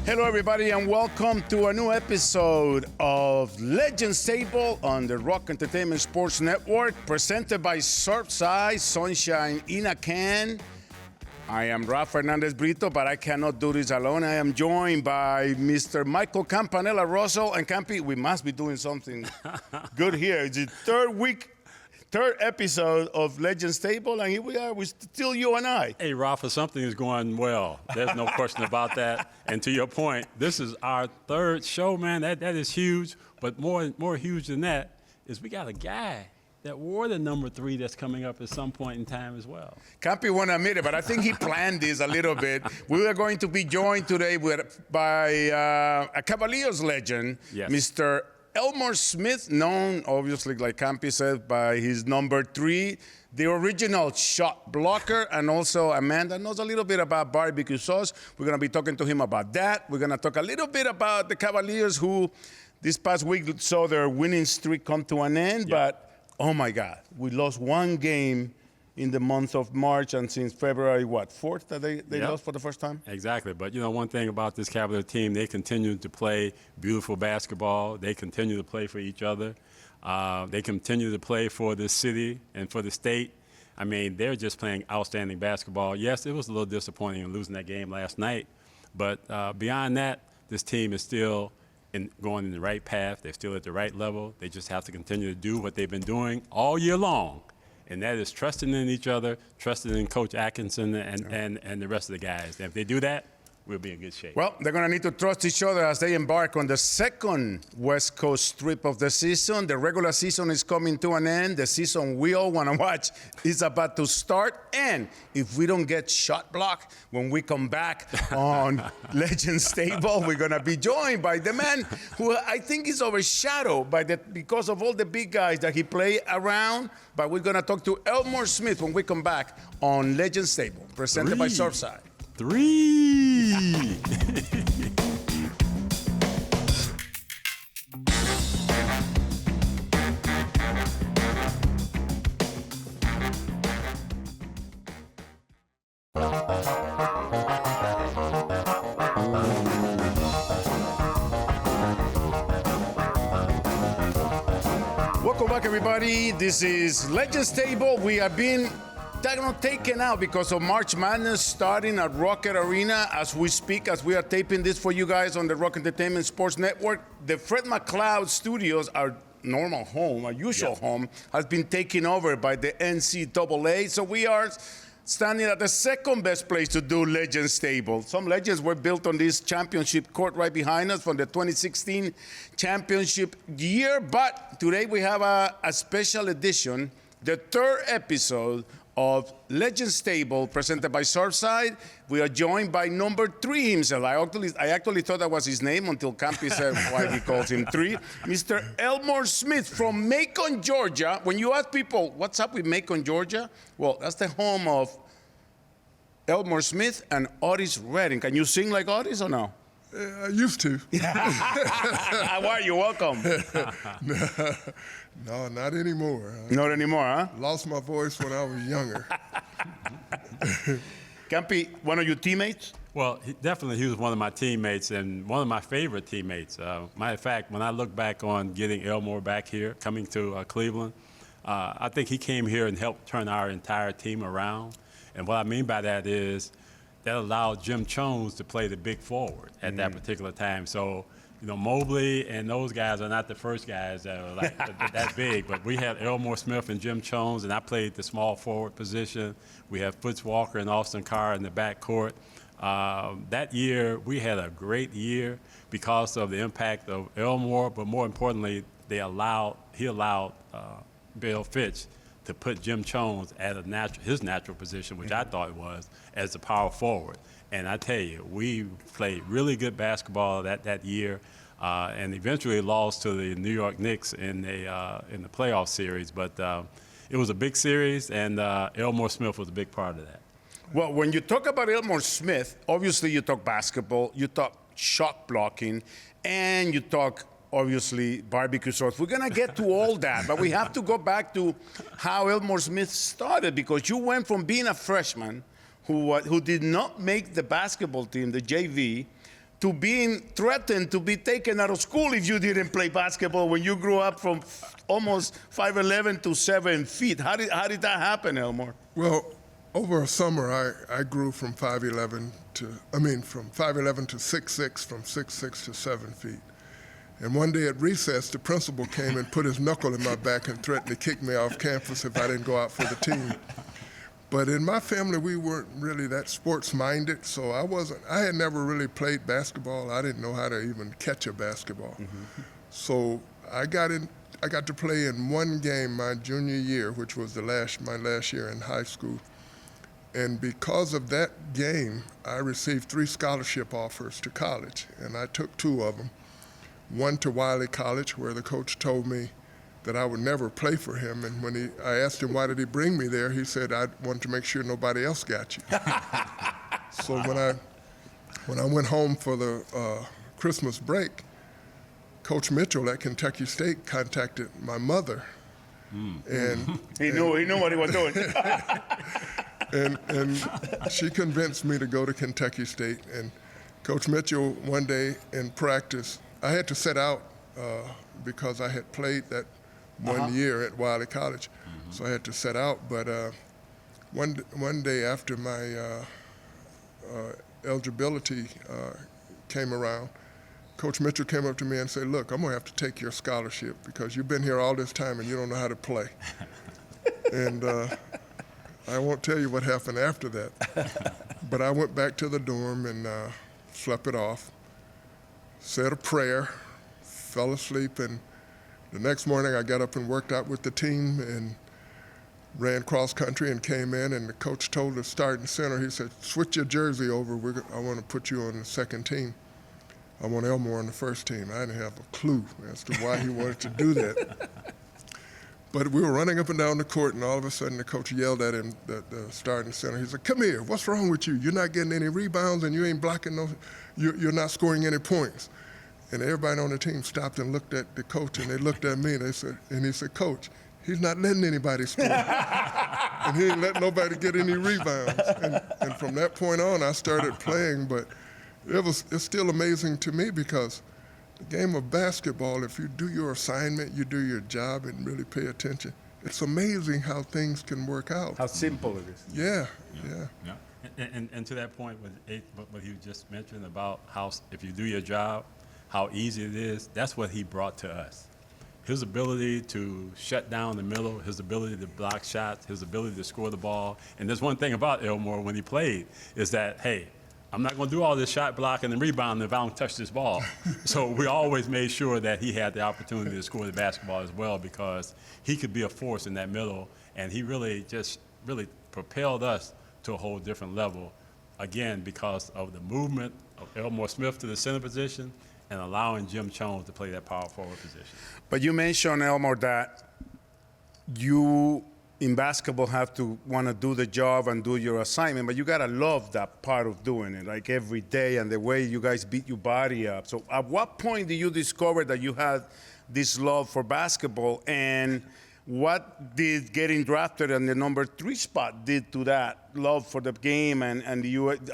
Hello, everybody, and welcome to a new episode of Legends Table on the Rock Entertainment Sports Network, presented by Surfside, Sunshine in a Can. I am Rafa Hernandez-Brito, but I cannot do this alone. I am joined by Mr. Michael Campanella Russell. And Campy, we must be doing something good here. It's the third episode of Legends Table, and here we are. We're still you and I. Hey, Rafa, something is going well. There's no question about that. And to your point, this is our third show, man. That is huge. But more huge than that is we got a guy that wore the number 3 that's coming up at some point in time as well. Campy won't admit it, but I think he planned this a little bit. We are going to be joined today by a Cavaliers legend, Yes. Mr. Elmore Smith, known, obviously, like Campy said, by his number 3, the original shot blocker, and also a man that knows a little bit about barbecue sauce. We're going to be talking to him about that. We're going to talk a little bit about the Cavaliers, who this past week saw their winning streak come to an end. Yeah. But, oh, my God, we lost one game in the month of March, and since February, 4th that they Yep. lost for the first time? Exactly. But, one thing about this Cavalier team, they continue to play beautiful basketball. They continue to play for each other. They continue to play for the city and for the state. I mean, they're just playing outstanding basketball. Yes, it was a little disappointing in losing that game last night. But beyond that, this team is still going in the right path. They're still at the right level. They just have to continue to do what they've been doing all year long. And that is trusting in each other, trusting in Coach Atkinson and the rest of the guys. And if they do that, we'll be in good shape. Well, they're going to need to trust each other as they embark on the second West Coast trip of the season. The regular season is coming to an end. The season we all want to watch is about to start. And if we don't get shot blocked when we come back on Legends Table, we're going to be joined by the man who I think is overshadowed because of all the big guys that he play around. But we're going to talk to Elmore Smith when we come back on Legends Table, presented by Surfside. 3. Welcome back, everybody. This is Legends Table. We have been taken out because of March Madness starting at Rocket Arena as we speak, as we are taping this for you guys on the Rock Entertainment Sports Network. The Fred McLeod Studios, our normal home, our usual home, has been taken over by the NCAA. So we are standing at the second best place to do Legends Table. Some legends were built on this championship court right behind us from the 2016 championship year. But today we have a special edition, the third episode of Legends Table, presented by Surfside. We are joined by number 3 himself. I actually thought that was his name until Campy said why he calls him 3. Mr. Elmore Smith from Macon, Georgia. When you ask people, what's up with Macon, Georgia? Well, that's the home of Elmore Smith and Otis Redding. Can you sing like Otis or no? I used to. How are you? Welcome. No, not anymore. Not anymore, huh? Lost my voice when I was younger. Campy, one of your teammates? Well, he was one of my teammates and one of my favorite teammates. Matter of fact, when I look back on getting Elmore back here, coming to Cleveland, I think he came here and helped turn our entire team around. And what I mean by that is that allowed Jim Jones to play the big forward at that particular time. So, Mobley and those guys are not the first guys that are like that big, but we had Elmore Smith and Jim Jones, and I played the small forward position. We had Foots Walker and Austin Carr in the backcourt. That year, we had a great year because of the impact of Elmore, but more importantly, he allowed Bill Fitch to put Jim Jones at his natural position, which I thought it was, as the power forward. And I tell you, we played really good basketball that year, and eventually lost to the New York Knicks in the playoff series. But it was a big series, and Elmore Smith was a big part of that. Well, when you talk about Elmore Smith, obviously you talk basketball, you talk shot blocking, and you talk obviously barbecue sauce. We're going to get to all that, but we have to go back to how Elmore Smith started, because you went from being a freshman who did not make the basketball team, the JV, to being threatened to be taken out of school if you didn't play basketball when you grew up from almost 5'11" to 7 feet. How did that happen, Elmore? Well, over a summer, I grew from 5'11" to 6'6", from 6'6" to 7 feet. And one day at recess, the principal came and put his knuckle in my back and threatened to kick me off campus if I didn't go out for the team. But in my family, we weren't really that sports-minded, so I had never really played basketball. I didn't know how to even catch a basketball. Mm-hmm. So I got to play in one game my junior year, which was my last year in high school. And because of that game, I received 3 scholarship offers to college, and I took 2 of them. One to Wiley College, where the coach told me that I would never play for him. And when I asked him why did he bring me there, he said, I wanted to make sure nobody else got you. So when I went home for the Christmas break, Coach Mitchell at Kentucky State contacted my mother. And he knew what he was doing. and she convinced me to go to Kentucky State. And Coach Mitchell, one day in practice, I had to sit out because I had played that one year at Wiley College. Mm-hmm. So I had to sit out. But one day after my eligibility came around, Coach Mitchell came up to me and said, look, I'm going to have to take your scholarship because you've been here all this time and you don't know how to play. And I won't tell you what happened after that. But I went back to the dorm and slept it off, said a prayer, fell asleep, and the next morning I got up and worked out with the team and ran cross country and came in, and the coach told the starting center, he said, switch your jersey over, I want to put you on the second team. I want Elmore on the first team. I didn't have a clue as to why he wanted to do that. But we were running up and down the court, and all of a sudden the coach yelled at him, the starting center. He said, come here, what's wrong with you? You're not getting any rebounds, and you ain't blocking you're not scoring any points. And everybody on the team stopped and looked at the coach, and they looked at me, and he said, Coach, he's not letting anybody score. And he ain't letting nobody get any rebounds. And from that point on, I started playing, but it's still amazing to me because the game of basketball, if you do your assignment, you do your job and really pay attention, it's amazing how things can work out. How simple it is. Yeah. And to that point, what you just mentioned about how if you do your job, how easy it is, that's what he brought to us. His ability to shut down the middle, his ability to block shots, his ability to score the ball. And there's one thing about Elmore when he played is that, hey, I'm not going to do all this shot blocking and rebounding if I don't touch this ball. So we always made sure that he had the opportunity to score the basketball as well because he could be a force in that middle, and he really propelled us to a whole different level, again, because of the movement of Elmore Smith to the center position and allowing Jim Jones to play that power forward position. But you mentioned, Elmore, that you in basketball have to want to do the job and do your assignment, but you got to love that part of doing it, like every day and the way you guys beat your body up. So at what point did you discover that you had this love for basketball, and what did getting drafted in the number 3 spot did to that love for the game? And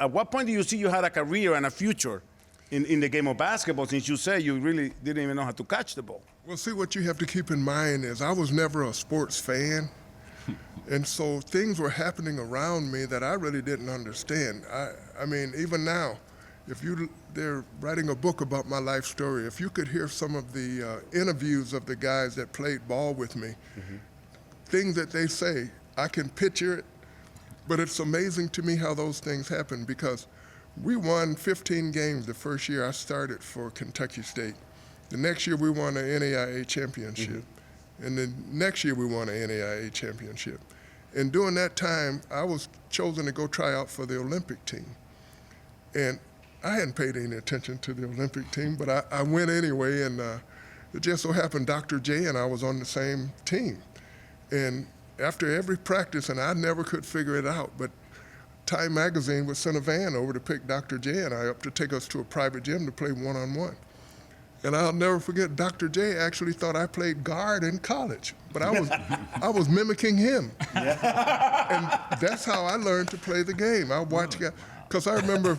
at what point do you see you had a career and a future in the game of basketball, since you say you really didn't even know how to catch the ball? Well, see, what you have to keep in mind is I was never a sports fan. And so things were happening around me that I really didn't understand. I mean, even now, they're writing a book about my life story. If you could hear some of the interviews of the guys that played ball with me, things that they say, I can picture it, but it's amazing to me how those things happen because we won 15 games the first year I started for Kentucky State. The next year we won an NAIA championship. And the next year we won an NAIA championship. And during that time, I was chosen to go try out for the Olympic team. And I hadn't paid any attention to the Olympic team, but I went anyway, and it just so happened Dr. J and I was on the same team. And after every practice, and I never could figure it out, but Time Magazine would send a van over to pick Dr. J and I up to take us to a private gym to play one-on-one. And I'll never forget, Dr. J actually thought I played guard in college, but I was mimicking him. And that's how I learned to play the game. I watched, because I remember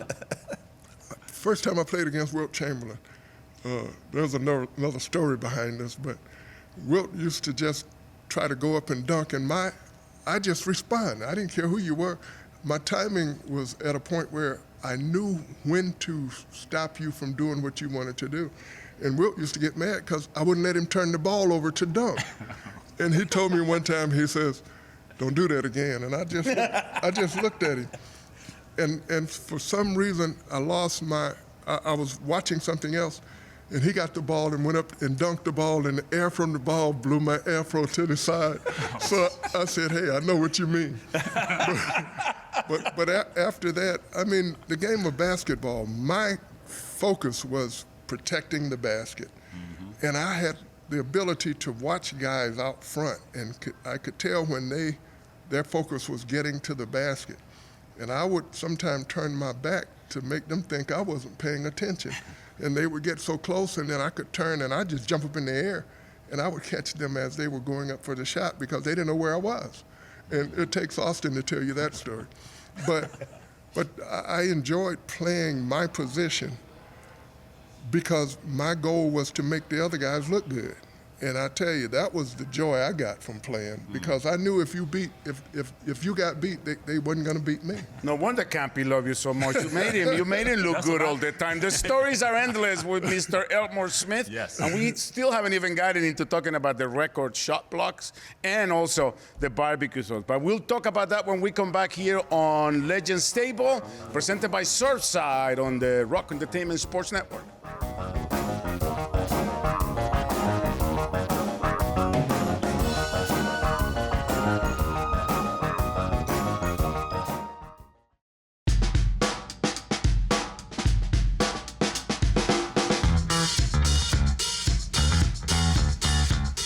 first time I played against Wilt Chamberlain, there's another story behind this, but Wilt used to just try to go up and dunk, and I just respond. I didn't care who you were. My timing was at a point where I knew when to stop you from doing what you wanted to do. And Wilt used to get mad because I wouldn't let him turn the ball over to dunk. And he told me one time, he says, "Don't do that again." And I just looked at him. And for some reason, I was watching something else, and he got the ball and went up and dunked the ball, and the air from the ball blew my afro to the side. So I said, "Hey, I know what you mean." But after that, I mean, the game of basketball, my focus was protecting the basket. Mm-hmm. And I had the ability to watch guys out front, and I could tell when their focus was getting to the basket. And I would sometimes turn my back to make them think I wasn't paying attention. And they would get so close, and then I could turn and I'd just jump up in the air, and I would catch them as they were going up for the shot because they didn't know where I was. And it takes Austin to tell you that story. But I enjoyed playing my position because my goal was to make the other guys look good. And I tell you, that was the joy I got from playing, because I knew if you got beat, they wasn't going to beat me. No wonder Campy loved you so much. You made him look good all the time. The stories are endless with Mr. Elmore Smith. Yes. And we still haven't even gotten into talking about the record shot blocks and also the barbecue sauce. But we'll talk about that when we come back here on Legends Table, presented by Surfside on the Rock Entertainment Sports Network.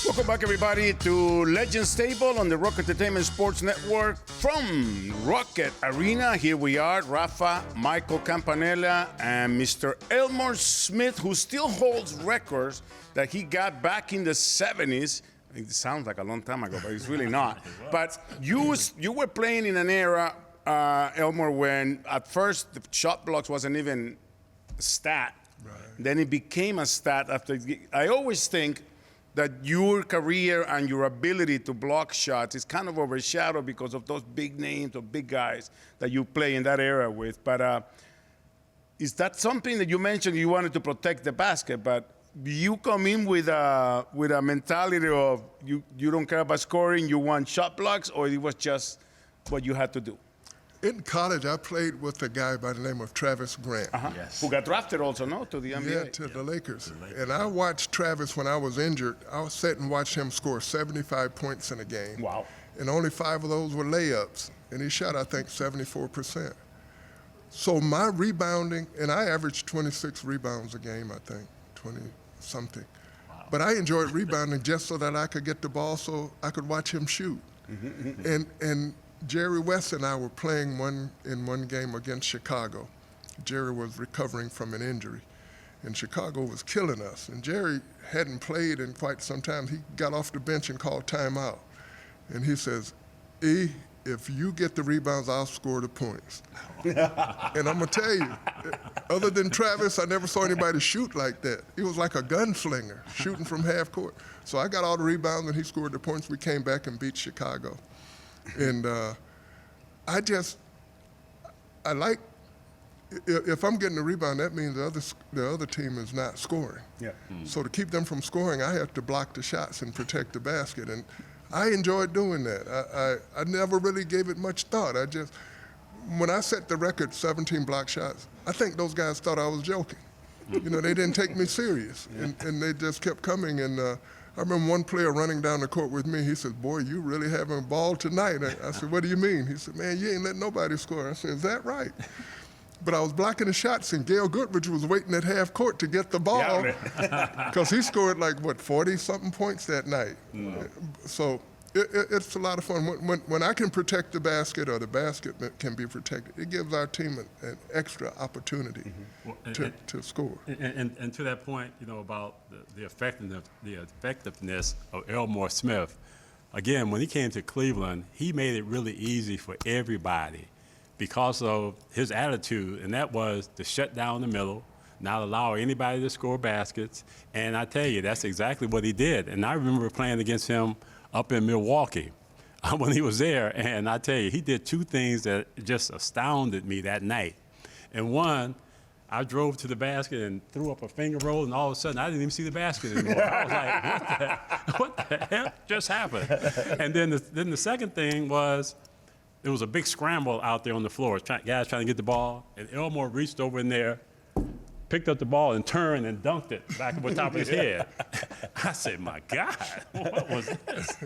Welcome back, everybody, to Legends Table on the Rock Entertainment Sports Network from Rocket Arena. Here we are, Rafa, Michael Campanella, and Mr. Elmore Smith, who still holds records that he got back in the 70s. It sounds like a long time ago, but it's really not. But you were playing in an era, Elmore, when at first the shot blocks wasn't even a stat. Right. Then it became a stat after. I always think that your career and your ability to block shots is kind of overshadowed because of those big names or big guys that you play in that era with. But is that something that you mentioned you wanted to protect the basket, but you come in with a mentality of you don't care about scoring, you want shot blocks, or it was just what you had to do? In college, I played with a guy by the name of Travis Grant. Uh-huh. Yes. Who got drafted also, no, to the NBA? Yeah, to the Lakers. And I watched Travis when I was injured. I sat and watched him score 75 points in a game. Wow. And only 5 of those were layups. And he shot, I think, 74%. So my rebounding, and I averaged 26 rebounds a game, I think, 20-something. Wow. But I enjoyed rebounding just so that I could get the ball so I could watch him shoot. Mm-hmm. And Jerry West and I were playing in one game against Chicago. Jerry was recovering from an injury, and Chicago was killing us. And Jerry hadn't played in quite some time. He got off the bench and called timeout. And he says, "E, if you get the rebounds, I'll score the points." And I'm going to tell you, other than Travis, I never saw anybody shoot like that. He was like a gunslinger, shooting from half court. So I got all the rebounds, and he scored the points. We came back and beat Chicago. And I like, if I'm getting a rebound, that means the other team is not scoring. Yeah. So to keep them from scoring, I have to block the shots and protect the basket. And I enjoyed doing that. I never really gave it much thought. When I set the record, 17 block shots, I think those guys thought I was joking. You know, they didn't take me serious. And they just kept coming. And I remember one player running down the court with me. He said, "Boy, you really having a ball tonight." I said, "What do you mean?" He said, "Man, you ain't letting nobody score." I said, "Is that right?" But I was blocking the shots, and Gail Goodrich was waiting at half court to get the ball because he scored like, 40-something points that night. So it's a lot of fun. When I can protect the basket or the basket can be protected, it gives our team an extra opportunity to score. And to that point, you know, about the effectiveness of Elmore Smith, again, when he came to Cleveland, he made it really easy for everybody because of his attitude, and that was to shut down the middle, not allow anybody to score baskets. And I tell you, that's exactly what he did. And I remember playing against him up in Milwaukee when he was there. And I tell you, he did two things that just astounded me that night. And one, I drove to the basket and threw up a finger roll, and all of a sudden, I didn't even see the basket anymore. I was like, what the hell just happened? And then the second thing was, there was a big scramble out there on the floor, guys trying to get the ball, and Elmore reached over in there, picked up the ball and turned and dunked it back up on top of his head. I said, my God, what was this?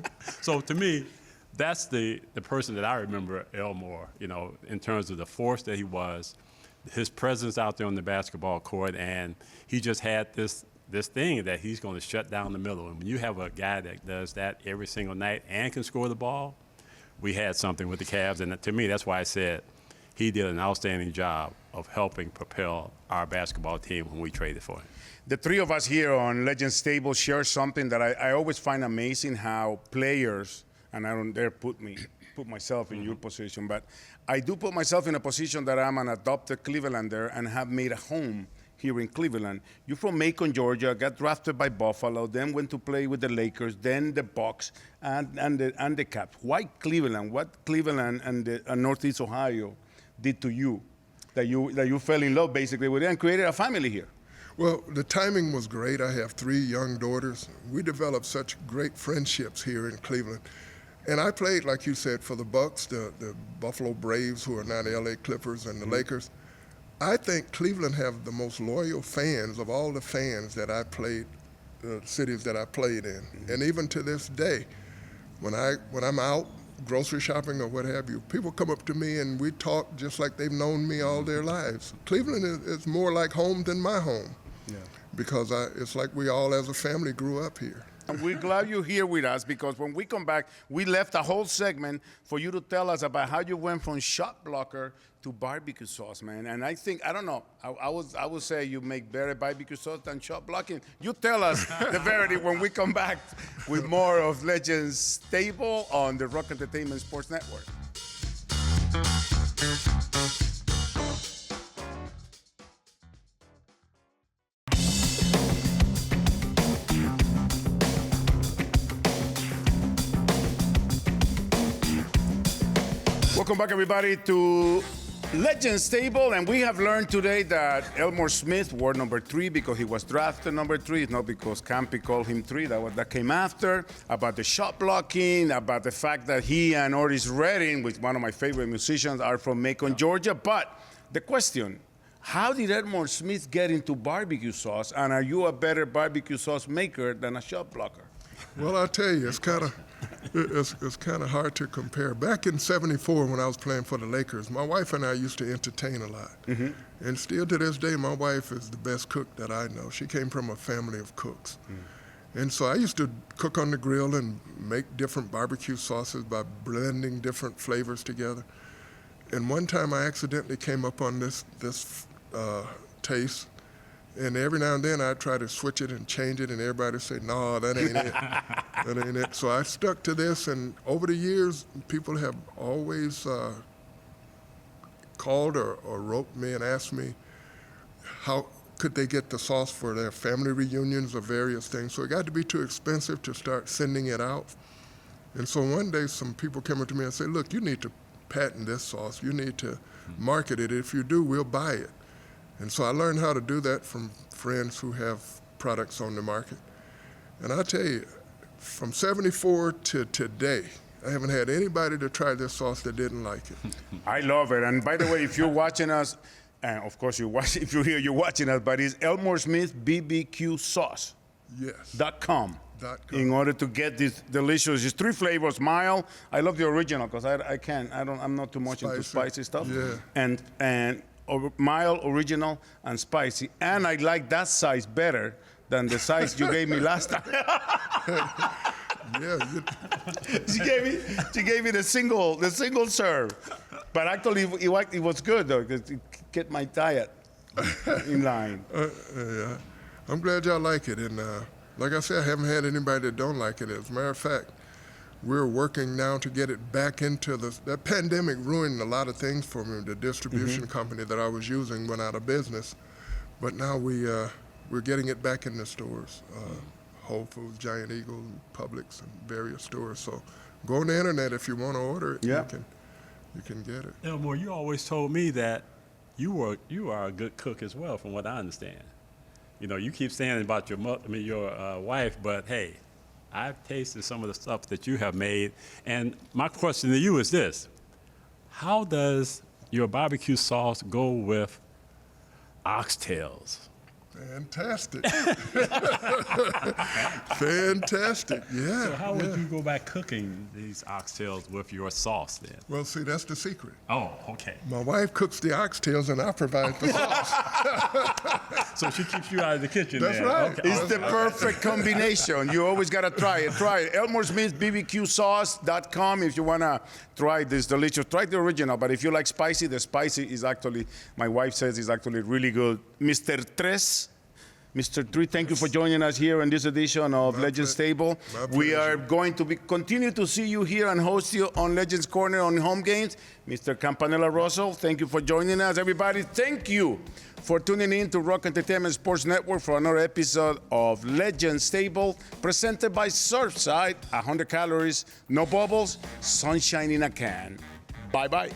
So to me, that's the person that I remember Elmore, you know, in terms of the force that he was, his presence out there on the basketball court, and he just had this thing that he's going to shut down the middle. And when you have a guy that does that every single night and can score the ball, we had something with the Cavs. And to me, that's why I said he did an outstanding job of helping propel our basketball team when we traded for him. The three of us here on Legends Table share something that I always find amazing, how players, and I don't dare put myself in your position, but I do put myself in a position that I'm an adopted Clevelander and have made a home here in Cleveland. You're from Macon, Georgia, got drafted by Buffalo, then went to play with the Lakers, then the Bucks, and the Cavs. Why Cleveland? What Cleveland and Northeast Ohio did to you that you fell in love basically with it and created a family here? Well, the timing was great. I have 3 young daughters. We developed such great friendships here in Cleveland. And I played, like you said, for the Bucks, the Buffalo Braves, who are now the LA Clippers, and the Lakers. I think Cleveland have the most loyal fans of all the fans that I played, cities that I played in. And even to this day, when I'm out grocery shopping or what have you, people come up to me and we talk just like they've known me all their lives. Cleveland is more like home than my home, because it's like we all as a family grew up here. And we're glad you're here with us, because when we come back, we left a whole segment for you to tell us about how you went from shot blocker to barbecue sauce, man. And I think, I don't know, I would say you make better barbecue sauce than shot blocking. You tell us the verity when we come back with more of Legends Table on the Rock Entertainment Sports Network. Welcome back, everybody, to Legends Table, and we have learned today that Elmore Smith wore number 3 because he was drafted number 3. It's not because Campy called him 3. That came after. About the shot blocking, about the fact that he and Otis Redding, which one of my favorite musicians, are from Macon, Georgia. But the question, how did Elmore Smith get into barbecue sauce, and are you a better barbecue sauce maker than a shot blocker? Well, I'll tell you, it's kind of hard to compare. Back in '74, when I was playing for the Lakers, my wife and I used to entertain a lot. And still to this day, my wife is the best cook that I know. She came from a family of cooks. And so I used to cook on the grill and make different barbecue sauces by blending different flavors together. And one time I accidentally came up on this taste. And every now and then I'd try to switch it and change it, and everybody would say, no, that ain't it. That ain't it. So I stuck to this, and over the years, people have always called or wrote me and asked me how could they get the sauce for their family reunions or various things. So it got to be too expensive to start sending it out. And so one day some people came up to me and said, look, you need to patent this sauce. You need to market it. If you do, we'll buy it. And so I learned how to do that from friends who have products on the market. And I'll tell you, from '74 to today, I haven't had anybody to try this sauce that didn't like it. I love it. And by the way, if you're watching us, and of course if you're here, you're watching us, but it's Elmore Smith BBQ Sauce. Yes. .com. In order to get this delicious, it's 3 flavors, mild. I love the original because I'm not too much into spicy stuff. Yeah. And mild, original, and spicy. And I like that size better than the size you gave me last time. Yeah. She gave me the single serve. But actually, it was good though, because it kept my diet in line. Yeah. I'm glad y'all like it. And like I said, I haven't had anybody that don't like it. As a matter of fact, we're working now to get it back into that pandemic ruined a lot of things for me. The distribution company that I was using went out of business, but now we're getting it back in the stores. Whole Foods, Giant Eagle, Publix, and various stores. So go on the internet if you want to order it. Yeah. You can get it. Elmore, you always told me that you are a good cook as well, from what I understand. You know, you keep saying about your wife, but hey, I've tasted some of the stuff that you have made, and my question to you is this: how does your barbecue sauce go with oxtails? Fantastic. Fantastic, yeah. So how would you go back cooking these oxtails with your sauce then? Well, see, that's the secret. Oh, okay. My wife cooks the oxtails and I provide the sauce. So she keeps you out of the kitchen. That's then. right. Okay. It's the perfect combination. You always got to try it. Try it. Elmore Smith's BBQSauce.com if you want to try this delicious. Try the original, but if you like spicy, the spicy is actually, my wife says, is actually really good. Mr. Tres. Mr. Tree, thank you for joining us here in this edition of Legends Table. We are going to continue to see you here and host you on Legends Corner on home games. Mr. Campanella Russell, thank you for joining us. Everybody, thank you for tuning in to Rock Entertainment Sports Network for another episode of Legends Table, presented by Surfside. 100 calories, no bubbles, sunshine in a can. Bye-bye.